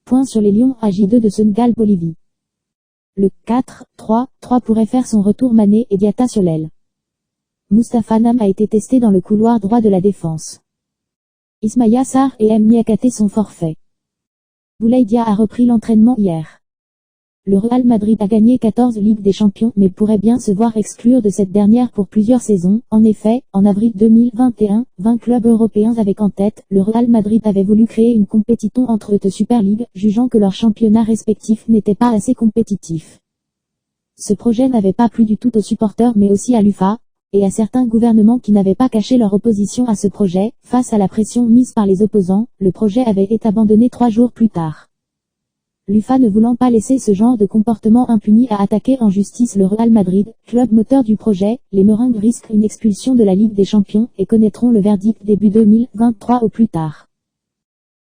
Point sur les Lions à J2 de Sénégal Bolivie. Le 4-3-3 pourrait faire son retour Mané et Diatta sur l'aile. Moustapha Nam a été testé dans le couloir droit de la défense. Ismaïla Sarr et M. Niakhaté sont forfaits. Boulaye Dia a repris l'entraînement hier. Le Real Madrid a gagné 14 Ligues des Champions mais pourrait bien se voir exclure de cette dernière pour plusieurs saisons. En effet, en avril 2021, 20 clubs européens avec en tête, le Real Madrid avait voulu créer une compétition entre eux de Super League, jugeant que leurs championnats respectifs n'étaient pas assez compétitifs. Ce projet n'avait pas plu du tout aux supporters mais aussi à l'UFA, et à certains gouvernements qui n'avaient pas caché leur opposition à ce projet. Face à la pression mise par les opposants, le projet avait été abandonné 3 jours plus tard. L'UFA ne voulant pas laisser ce genre de comportement impuni à attaquer en justice le Real Madrid, club moteur du projet, les Merengues risquent une expulsion de la Ligue des Champions et connaîtront le verdict début 2023 au plus tard.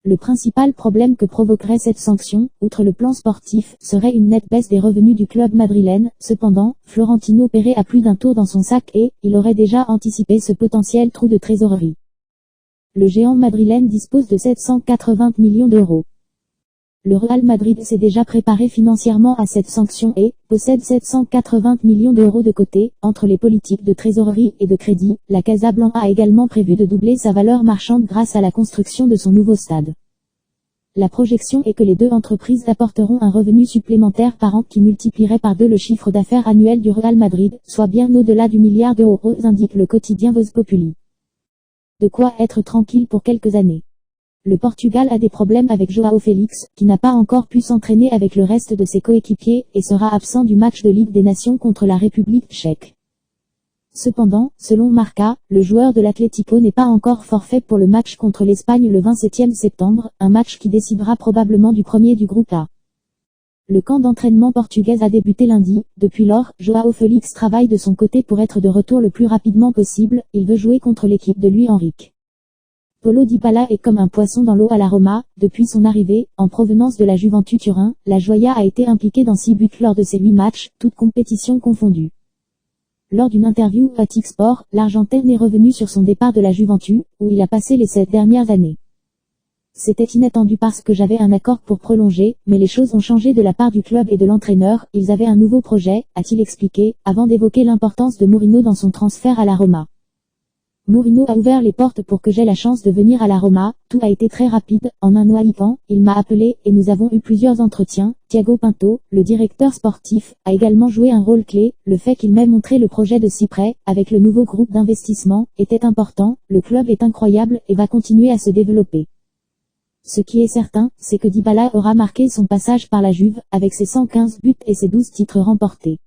Le principal problème que provoquerait cette sanction, outre le plan sportif, serait une nette baisse des revenus du club madrilène. Cependant, Florentino Pérez a plus d'un tour dans son sac et, il aurait déjà anticipé ce potentiel trou de trésorerie. Le géant madrilène dispose de 780 millions d'euros. Le Real Madrid s'est déjà préparé financièrement à cette sanction et possède 780 millions d'euros de côté. Entre les politiques de trésorerie et de crédit, la Casablanca a également prévu de doubler sa valeur marchande grâce à la construction de son nouveau stade. La projection est que les deux entreprises apporteront un revenu supplémentaire par an qui multiplierait par 2 le chiffre d'affaires annuel du Real Madrid, soit bien au-delà du milliard d'euros, indique le quotidien Voz Populi. De quoi être tranquille pour quelques années. Le Portugal a des problèmes avec João Félix, qui n'a pas encore pu s'entraîner avec le reste de ses coéquipiers, et sera absent du match de Ligue des Nations contre la République tchèque. Cependant, selon Marca, le joueur de l'Atlético n'est pas encore forfait pour le match contre l'Espagne le 27 septembre, un match qui décidera probablement du premier du groupe A. Le camp d'entraînement portugais a débuté lundi. Depuis lors, João Félix travaille de son côté pour être de retour le plus rapidement possible. Il veut jouer contre l'équipe de Luis Enrique. Paulo Dybala est comme un poisson dans l'eau à la Roma. Depuis son arrivée, en provenance de la Juventus Turin, la Joya a été impliqué dans 6 buts lors de ses 8 matchs, toutes compétitions confondues. Lors d'une interview à TikSport, l'Argentin est revenu sur son départ de la Juventus, où il a passé les 7 dernières années. C'était inattendu parce que j'avais un accord pour prolonger, mais les choses ont changé de la part du club et de l'entraîneur. Ils avaient un nouveau projet, a-t-il expliqué, avant d'évoquer l'importance de Mourinho dans son transfert à la Roma. Mourinho a ouvert les portes pour que j'aie la chance de venir à la Roma. Tout a été très rapide. En un mois, il m'a appelé et nous avons eu plusieurs entretiens. Thiago Pinto, le directeur sportif, a également joué un rôle clé. Le fait qu'il m'ait montré le projet de si près, avec le nouveau groupe d'investissement, était important. Le club est incroyable et va continuer à se développer. Ce qui est certain, c'est que Dybala aura marqué son passage par la Juve, avec ses 115 buts et ses 12 titres remportés.